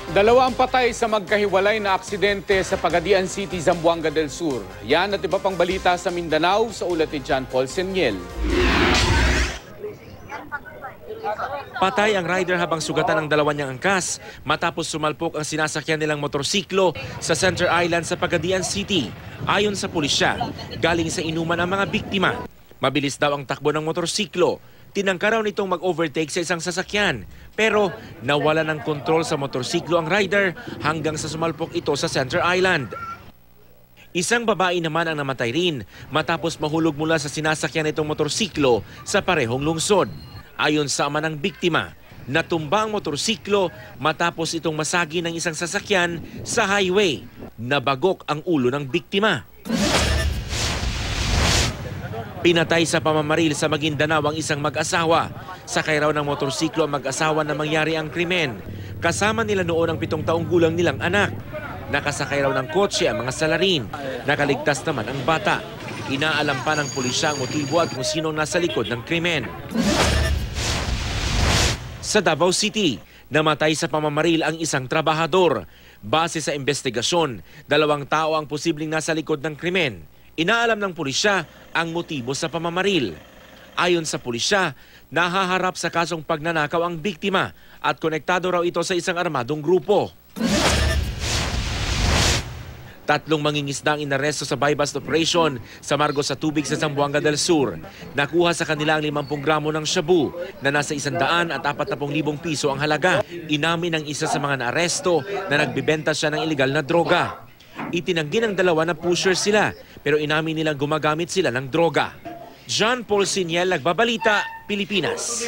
Dalawa ang patay sa magkahiwalay na aksidente sa Pagadian City, Zamboanga del Sur. Yan at iba pang balita sa Mindanao sa ulat ni John Paul Seniel. Patay ang rider habang sugatan ng dalawa niyang angkas matapos sumalpok ang sinasakyan nilang motorsiklo sa Center Island sa Pagadian City. Ayon sa pulisya, galing sa inuman ang mga biktima. Mabilis daw ang takbo ng motorsiklo. Tinangka raw nitong mag-overtake sa isang sasakyan. Pero nawala ng kontrol sa motorsiklo ang rider hanggang sa sumalpok ito sa Center Island. Isang babae naman ang namatay rin matapos mahulog mula sa sinasakyan nitong motorsiklo sa parehong lungsod. Ayon sa ama ng biktima, natumba ang motorsiklo matapos itong masagi ng isang sasakyan sa highway. Nabagok ang ulo ng biktima. Pinatay sa pamamaril sa Maguindanao ang isang mag-asawa. Sakay raw ng motorsiklo ang mag-asawa na mangyari ang krimen. Kasama nila noon ang 7 taong gulang nilang anak. Nakasakay raw ng kotse ang mga salarin. Nakaligtas naman ang bata. Inaalam pa ng pulisya ang motibo at kung sino nasa likod ng krimen. Sa Davao City, namatay sa pamamaril ang isang trabahador. Base sa investigasyon, 2 tao ang posibleng nasa likod ng krimen. Inaalam ng pulisya ang motibo sa pamamaril. Ayon sa pulisya, nahaharap sa kasong pagnanakaw ang biktima at konektado raw ito sa isang armadong grupo. 3 mangingisda ang inaresto sa buy-bust operation sa Margo sa Tubig sa Zamboanga del Sur. Nakuha sa kanila ang 50 gramo ng shabu na nasa 140,000 piso ang halaga. Inamin ng isa sa mga naaresto na nagbibenta siya ng ilegal na droga. Itinanggi ng 2 na pusher sila pero inamin nilang gumagamit sila ng droga. John Paul Seniel, Nagbabalita, Pilipinas.